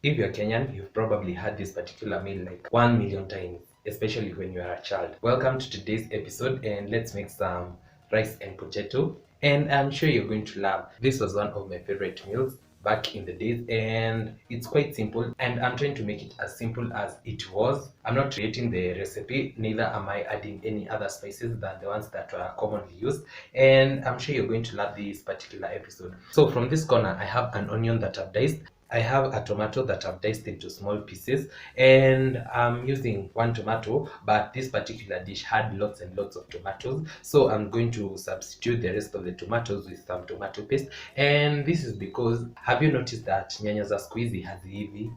If you're Kenyan, you've probably had this particular meal like 1 million times, especially when you are a child. Welcome to today's episode, and let's make some rice and potato. And I'm sure you're going to love. This was one of my favorite meals back in the days, and it's quite simple, and I'm trying to make it as simple as it was. I'm not creating the recipe, neither am I adding any other spices than the ones that are commonly used, and I'm sure you're going to love this particular episode. So from this corner, I have an onion that I've diced. I have a tomato that I've diced into small pieces, and I'm using one tomato, but this particular dish had lots and lots of tomatoes, so I'm going to substitute the rest of the tomatoes with some tomato paste. And this is because, have you noticed that nyanya za siku hizi haziivi?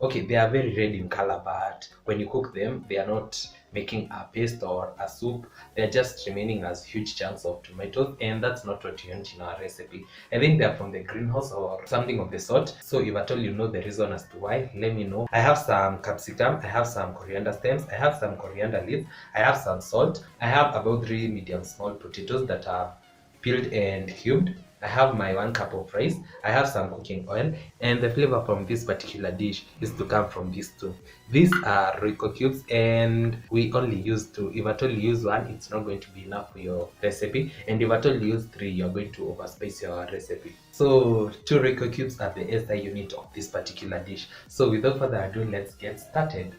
Okay, they are very red in color, but when you cook them, they are not making a paste or a soup. They're just remaining as huge chunks of tomatoes, and that's not what you want in our recipe. I think they're from the greenhouse or something of the sort. So if at all you know the reason as to why, let me know. I have some capsicum, I have some coriander stems, I have some coriander leaves, I have some salt, I have about 3 medium small potatoes that are peeled and cubed. I have my 1 cup of rice, I have some cooking oil, and the flavor from this particular dish is to come from these two. These are Royco cubes, and we only use 2. If at all you use 1, it's not going to be enough for your recipe, and if at all you use 3, you're going to overspice your recipe. So 2 Royco cubes are the SI unit of this particular dish. So without further ado, let's get started.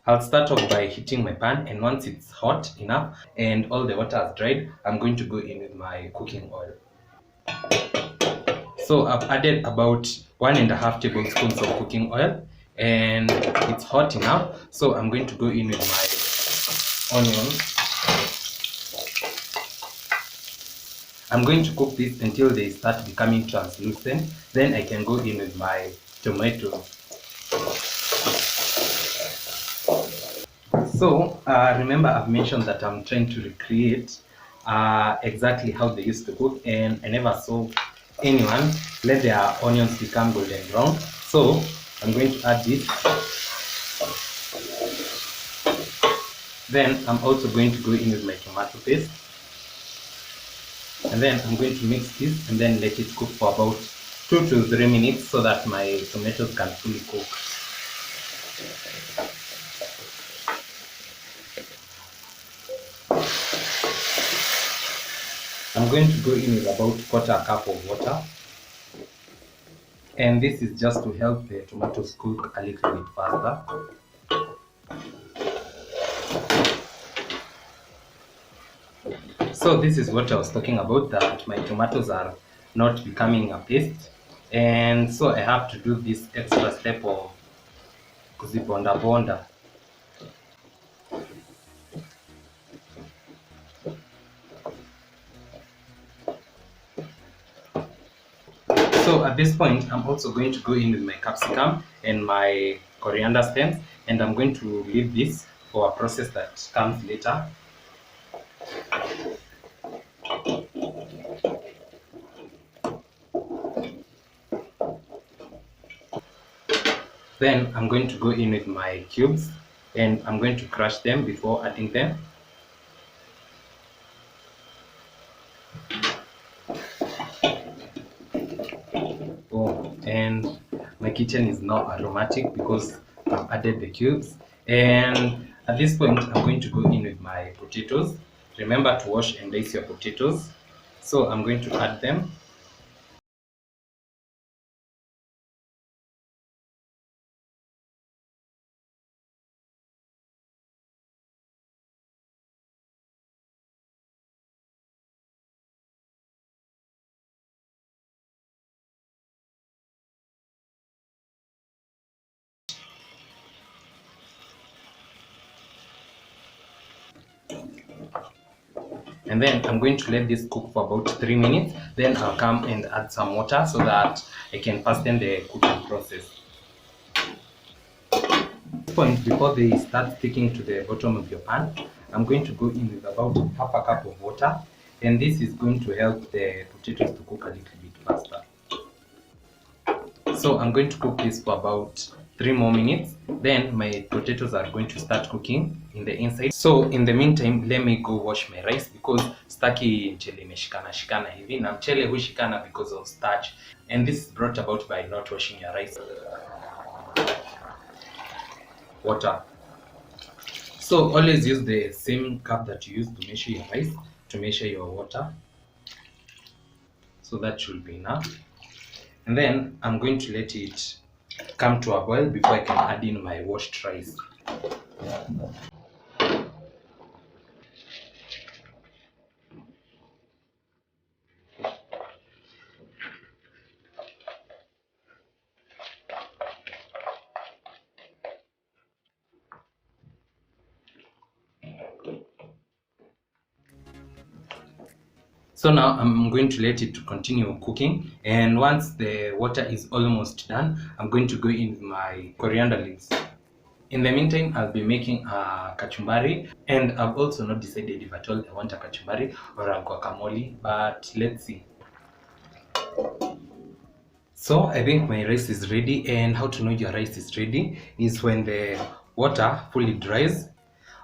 I'll start off by heating my pan, and once it's hot enough and all the water has dried, I'm going to go in with my cooking oil. So I've added about 1.5 tablespoons of cooking oil, and it's hot enough, so I'm going to go in with my onions. I'm going to cook this until they start becoming translucent. Then I can go in with my tomatoes. So remember, I've mentioned that I'm trying to recreate exactly how they used to cook, and I never saw anyone let their onions become golden brown. So I'm going to add this. Then I'm also going to go in with my tomato paste, and then I'm going to mix this and then let it cook for about 2 to 3 minutes so that my tomatoes can fully cook. I'm going to go in with about 1/4 cup of water, and this is just to help the tomatoes cook a little bit faster. So this is what I was talking about, that my tomatoes are not becoming a paste, and so I have to do this extra step of kuzibonda bonda. So at this point, I'm also going to go in with my capsicum and my coriander stems, and I'm going to leave this for a process that comes later. Then I'm going to go in with my cubes, and I'm going to crush them before adding them. Oh, and my kitchen is now aromatic because I've added the cubes. And at this point, I'm going to go in with my potatoes. Remember to wash and dice your potatoes. So I'm going to add them. And then I'm going to let this cook for about 3 minutes. Then I'll come and add some water so that I can fasten the cooking process. At this point, before they start sticking to the bottom of your pan, I'm going to go in with about 1/2 cup of water, and this is going to help the potatoes to cook a little bit faster. So I'm going to cook this for about 3 more minutes, then my potatoes are going to start cooking in the inside. So in the meantime, let me go wash my rice because staki mchele imeshikana shikana hivi, na mchele hushikana because of starch, and this is brought about by not washing your rice. Water. So always use the same cup that you use to measure your rice to measure your water. So that should be enough. And then I'm going to let it come to a boil before I can add in my washed rice. So now I'm going to let it continue cooking, and once the water is almost done, I'm going to go in with my coriander leaves. In the meantime, I'll be making a kachumbari, and I've also not decided if at all I want a kachumbari or a guacamole, but let's see. So I think my rice is ready, and how to know your rice is ready is when the water fully dries.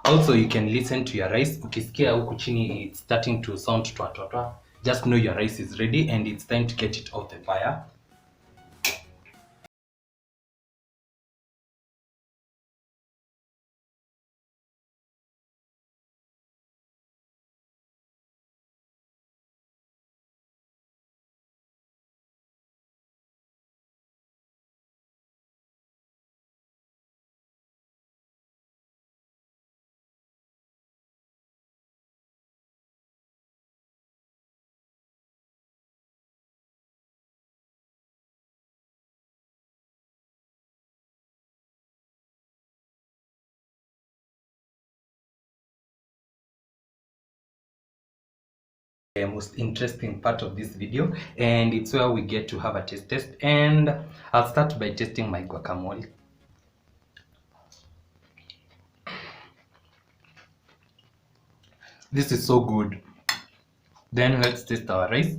Also, you can listen to your rice. Ukisikia huku chini it's starting to sound twa twa twa, just know your rice is ready and it's time to get it off the fire. The most interesting part of this video, and it's where we get to have a taste test, and I'll start by testing my guacamole. This is so good. Then let's taste our rice.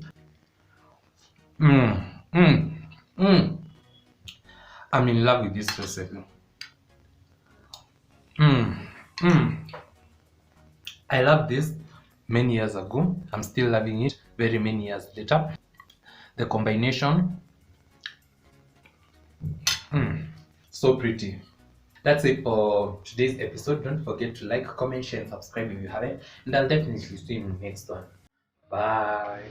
Mmm, mmm, mmm. I'm in love with this recipe. Mmm, mmm. I love this many years ago. I'm still loving it very many years later. The combination, so pretty. That's it for today's episode. Don't forget to like, comment, share, and subscribe if you haven't. And I'll definitely see you in the next one. Bye.